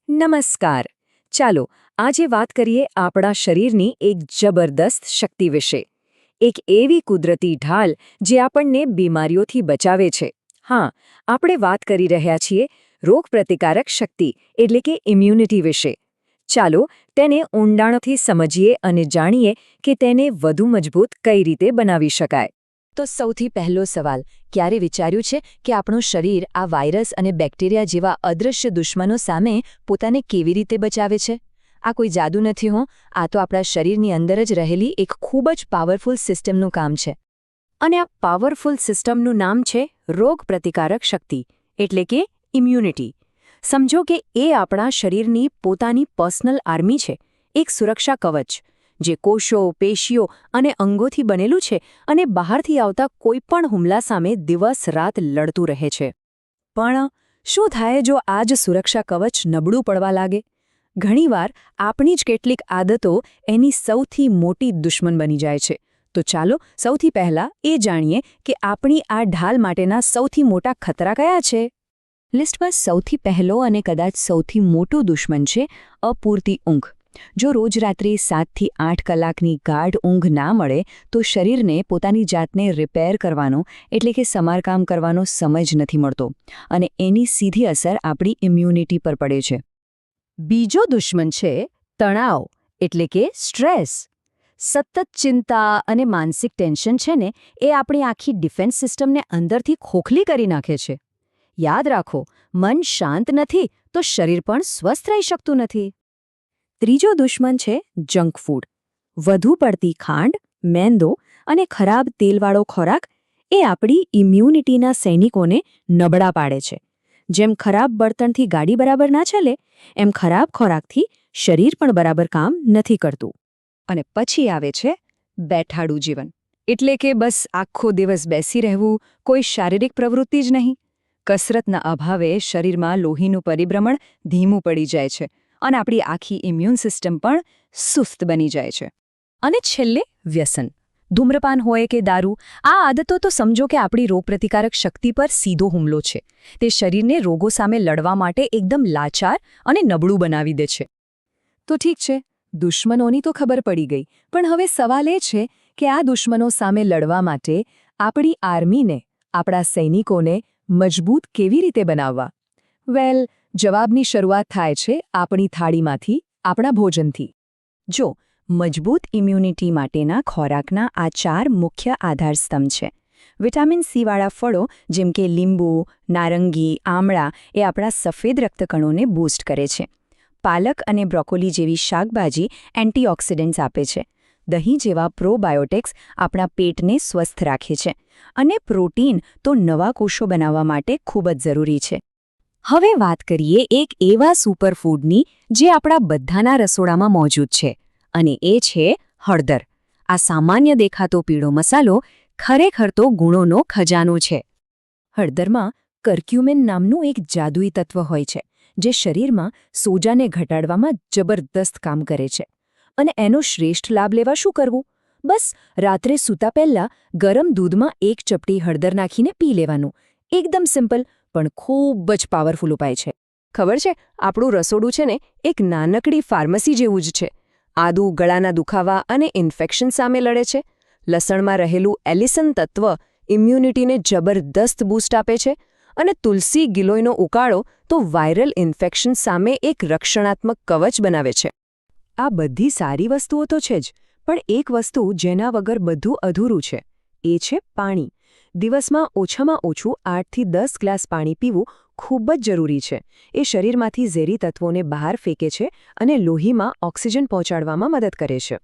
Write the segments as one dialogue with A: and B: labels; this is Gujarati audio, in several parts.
A: નમસ્કાર. ચાલો આજે વાત કરીએ આપણા શરીરની એક જબરદસ્ત શક્તિ વિશે. એક એવી કુદરતી ઢાલ જે આપણને બીમારીઓથી બચાવે છે. હા, આપણે વાત કરી રહ્યા છીએ રોગપ્રતિકારક શક્તિ એટલે કે ઇમ્યુનિટી વિશે. ચાલો તેને ઊંડાણથી સમજીએ અને જાણીએ કે તેને વધુ મજબૂત કઈ રીતે બનાવી શકાય. તો સૌથી પહેલો સવાલ, ક્યારે વિચાર્યું છે કે આપણું શરીર આ વાયરસ અને બેક્ટેરિયા જેવા અદૃશ્ય દુશ્મનો સામે પોતાને કેવી રીતે બચાવે છે? આ કોઈ જાદુ નથી હો, આ તો આપણા શરીરની અંદર જ રહેલી એક ખૂબ જ પાવરફુલ સિસ્ટમનું કામ છે. અને આ પાવરફુલ સિસ્ટમનું નામ છે રોગપ્રતિકારક શક્તિ એટલે કે ઇમ્યુનિટી. સમજો કે એ આપણા શરીરની પોતાની પર્સનલ આર્મી છે, એક સુરક્ષા કવચ જે કોષો, પેશીઓ અને અંગોથી બનેલું છે અને બહારથી આવતા કોઈપણ હુમલા સામે દિવસ-રાત લડતું રહે છે. પણ શું થાય જો આ જ સુરક્ષા કવચ નબળું પડવા લાગે? ઘણીવાર આપણી જ કેટલીક આદતો એની સૌથી મોટી દુશ્મન બની જાય છે. તો ચાલો સૌથી પહેલાં એ જાણીએ કે આપણી આ ઢાલ માટેના સૌથી મોટા ખતરા કયા છે. લિસ્ટમાં સૌથી પહેલો અને કદાચ સૌથી મોટું દુશ્મન છે અપૂરતી ઊંઘ. જો રોજ રાત્રે 7 થી 8 કલાકની ગાઢ ઊંઘ ના મળે તો શરીરને પોતાની જાતને રિપેર કરવાનો એટલે કે સમારકામ કરવાનો સમય જ નથી મળતો અને એની સીધી અસર આપણી ઇમ્યુનિટી પર પડે છે. બીજો દુશ્મન છે તણાવ એટલે કે સ્ટ્રેસ. સતત ચિંતા અને માનસિક ટેન્શન છે ને એ આપણી આખી ડિફેન્સ સિસ્ટમને અંદરથી ખોખલી કરી નાખે છે. યાદ રાખો, મન શાંત નથી તો શરીર પણ સ્વસ્થ રહી શકતું નથી. ત્રીજો દુશ્મન છે જંક ફૂડ. વધુ પડતી ખાંડ, મેંદો અને ખરાબ તેલવાળો ખોરાક એ આપણી ઇમ્યુનિટીના સૈનિકોને નબળા પાડે છે. જેમ ખરાબ બળતણથી ગાડી બરાબર ના ચાલે, એમ ખરાબ ખોરાકથી શરીર પણ બરાબર કામ નથી કરતું. અને પછી આવે છે બેઠાડું જીવન એટલે કે બસ આખો દિવસ બેસી રહેવું, કોઈ શારીરિક પ્રવૃત્તિ જ નહીં. કસરતના અભાવે શરીરમાં લોહીનું પરિભ્રમણ ધીમું પડી જાય છે અને આપણી આખી ઇમ્યુન સિસ્ટમ પણ સુસ્ત બની જાય છે. અને છેલ્લે વ્યસન. ધૂમ્રપાન હોય કે દારૂ, આ આદતો તો સમજો કે આપણી રોગપ્રતિકારક શક્તિ પર સીધો હુમલો છે. તે શરીરને રોગો સામે લડવા માટે એકદમ લાચાર અને નબળું બનાવી દે છે. તો ઠીક છે, દુશ્મનોની તો ખબર પડી ગઈ, પણ હવે સવાલ એ છે કે આ દુશ્મનો સામે લડવા માટે આપણી આર્મીને, આપણા સૈનિકોને મજબૂત કેવી રીતે બનાવવા? વેલ, જવાબની શરૂઆત થાય છે આપણી થાળીમાંથી, આપણા ભોજનથી. જો મજબૂત ઇમ્યુનિટી માટેના ખોરાકના આ 4 મુખ્ય આધારસ્તંભ છે. વિટામિન સી વાળા ફળો જેમ કે લીંબુ, નારંગી, આમળા એ આપણા સફેદ રક્તકણોને બૂસ્ટ કરે છે. પાલક અને બ્રોકોલી જેવી શાકભાજી એન્ટીઓક્સિડન્ટ્સ આપે છે. દહીં જેવા પ્રોબાયોટિક્સ આપણા પેટને સ્વસ્થ રાખે છે. અને પ્રોટીન તો નવા કોષો બનાવવા માટે ખૂબ જ જરૂરી છે. હવે વાત કરીએ એક એવા સુપરફૂડની જે આપણા બધાના રસોડામાં મોજૂદ છે, અને એ છે હળદર. આ સામાન્ય દેખાતો પીળો મસાલો ખરેખર તો ગુણોનો ખજાનો છે. હળદરમાં કર્ક્યુમિન નામનું એક જાદુઈ તત્વ હોય છે જે શરીરમાં સોજાને ઘટાડવામાં જબરદસ્ત કામ કરે છે. અને એનો શ્રેષ્ઠ લાભ લેવા શું કરવું? બસ રાત્રે સૂતા પહેલાં ગરમ દૂધમાં 1 ચપટી હળદર નાખીને પી લેવાનું. એકદમ સિમ્પલ પણ ખૂબ જ પાવરફુલ ઉપાય છે. ખબર છે, આપણું રસોડું છે ને એક નાનકડી ફાર્મસી જેવું જ છે. આદુ ગળાના દુખાવા અને ઇન્ફેક્શન સામે લડે છે. લસણમાં રહેલું એલિસન તત્વ ઇમ્યુનિટીને જબરદસ્ત બૂસ્ટ આપે છે. અને તુલસી ગિલોયનો ઉકાળો તો વાયરલ ઇન્ફેક્શન સામે એક રક્ષણાત્મક કવચ બનાવે છે. આ બધી સારી વસ્તુઓ તો છે જ, પણ એક વસ્તુ જેના વગર બધું અધૂરું છે, એ છે પાણી. દિવસમાં ઓછામાં ઓછું 8 થી 10 ગ્લાસ પાણી પીવું ખૂબ જ જરૂરી છે. એ શરીરમાંથી ઝેરી તત્વોને બહાર ફેંકે છે અને લોહીમાં ઓક્સિજન પહોંચાડવામાં મદદ કરે છે.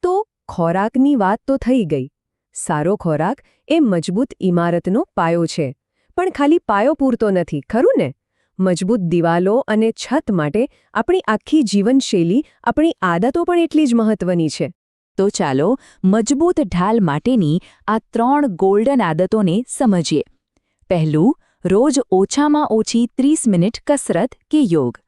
A: તો ખોરાકની વાત તો થઈ ગઈ. સારો ખોરાક એ મજબૂત ઇમારતનો પાયો છે. પણ ખાલી પાયો પૂરતો નથી, ખરું ને? મજબૂત દિવાલો અને છત માટે આપણી આખી જીવનશૈલી, આપણી આદતો પણ એટલી જ મહત્વની છે. તો ચાલો મજબૂત ઢાલ માટેની આ 3 ગોલ્ડન આદતોને સમજીએ. પહેલું, રોજ ઓછામાં ઓછી 30 મિનિટ કસરત કે યોગ.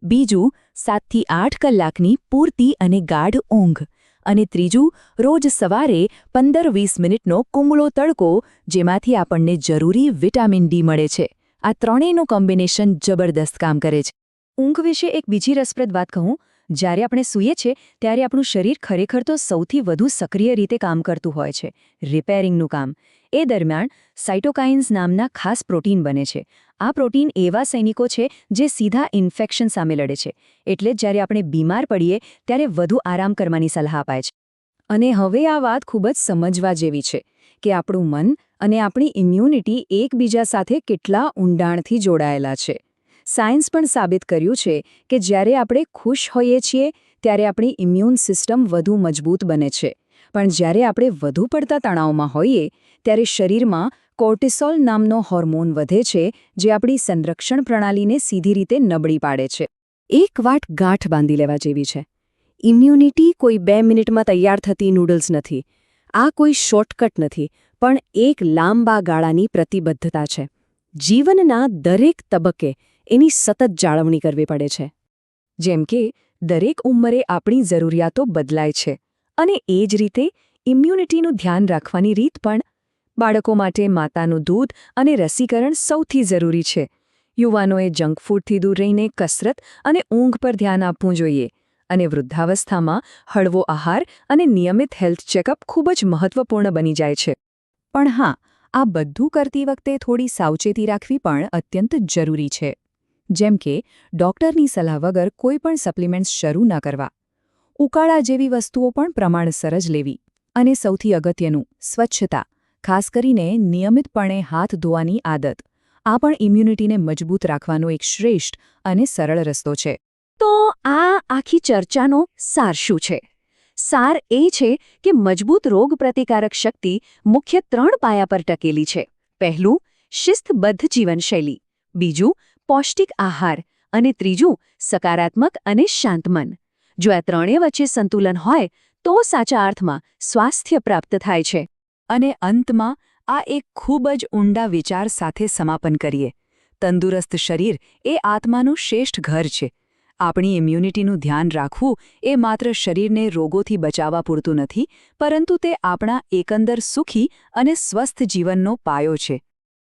A: બીજું, 7 થી 8 કલાકની પૂરતી અને ગાઢ ઊંઘ. અને ત્રીજું, રોજ સવારે 15-20 મિનિટનો કુંગળો તડકો, જેમાંથી આપણને જરૂરી વિટામિન ડી મળે છે. આ ત્રણેયનું કોમ્બિનેશન જબરદસ્ત કામ કરે છે. ઊંઘ વિશે એક બીજી રસપ્રદ વાત કહું. જ્યારે આપણે સૂઈએ છીએ ત્યારે આપણું શરીર ખરેખર તો સૌથી વધુ સક્રિય રીતે કામ કરતું હોય છે, રિપેરિંગનું કામ. એ દરમિયાન સાઇટોકાઇન્સ નામના ખાસ પ્રોટીન બને છે. આ પ્રોટીન એવા સૈનિકો છે જે સીધા ઇન્ફેક્શન સામે લડે છે. એટલે જ જ્યારે આપણે બીમાર પડીએ ત્યારે વધુ આરામ કરવાની સલાહ અપાય છે. અને હવે આ વાત ખૂબ જ સમજવા જેવી છે કે આપણું મન અને આપણી ઇમ્યુનિટી એકબીજા સાથે કેટલા ઊંડાણથી જોડાયેલા છે. સાયન્સ પણ સાબિત કર્યું છે કે જ્યારે આપણે ખુશ હોઈએ છીએ ત્યારે આપણી ઇમ્યુન સિસ્ટમ વધુ મજબૂત બને છે. પણ જ્યારે આપણે વધુ પડતા તણાવમાં હોઈએ ત્યારે શરીરમાં કોર્ટિસોલ નામનો હોર્મોન વધે છે, જે આપણી સંરક્ષણ પ્રણાલીને સીધી રીતે નબળી પાડે છે. એક વાત ગાંઠ બાંધી લેવા જેવી છે. ઇમ્યુનિટી કોઈ 2 મિનિટમાં તૈયાર થતી નૂડલ્સ નથી. આ કોઈ શોર્ટકટ નથી, પણ એક લાંબા ગાળાની પ્રતિબદ્ધતા છે. જીવનના દરેક તબક્કે એની સતત જાળવણી કરવી પડે છે. જેમ કે દરેક ઉંમરે આપણી જરૂરિયાતો બદલાય છે, અને એ જ રીતે ઇમ્યુનિટીનું ધ્યાન રાખવાની રીત પણ. બાળકો માટે માતાનું દૂધ અને રસીકરણ સૌથી જરૂરી છે. યુવાનોએ જંક ફૂડથી દૂર રહીને કસરત અને ઊંઘ પર ધ્યાન આપવું જોઈએ. અને વૃદ્ધાવસ્થામાં હળવો આહાર અને નિયમિત હેલ્થ ચેકઅપ ખૂબ જ મહત્વપૂર્ણ બની જાય છે. પણ હા, આ બધું કરતી વખતે થોડી સાવચેતી રાખવી પણ અત્યંત જરૂરી છે. જેમ કે ડોક્ટરની સલાહ વગર કોઈ પણ સપ્લિમેન્ટ્સ શરૂ ન કરવા. ઉકાળા જેવી વસ્તુઓ પણ પ્રમાણસર જ લેવી. અને સૌથી અગત્યનું, સ્વચ્છતા. ખાસ કરીને નિયમિતપણે હાથ ધોવાની આદત. આ પણ ઇમ્યુનિટીને મજબૂત રાખવાનો એક શ્રેષ્ઠ અને સરળ રસ્તો છે. તો આ આખી ચર્ચાનો સાર શું છે? સાર એ છે કે મજબૂત રોગપ્રતિકારક શક્તિ મુખ્ય 3 પાયા પર ટકેલી છે. પહેલું, શિસ્તબદ્ધ જીવનશૈલી. બીજું, પૌષ્ટિક આહાર. અને ત્રીજું, સકારાત્મક અને શાંત મન. જો આ ત્રણેય વચ્ચે સંતુલન હોય તો સાચા અર્થમાં સ્વાસ્થ્ય પ્રાપ્ત થાય છે. અને અંતમાં આ એક ખૂબ જ ઊંડા વિચાર સાથે સમાપન કરીએ. તંદુરસ્ત શરીર એ આત્માનું શ્રેષ્ઠ ઘર છે. આપણી ઇમ્યુનિટીનું ધ્યાન રાખવું એ માત્ર શરીરને રોગોથી બચાવવા પૂરતું નથી, પરંતુ તે આપણા એકંદર સુખી અને સ્વસ્થ જીવનનો પાયો છે.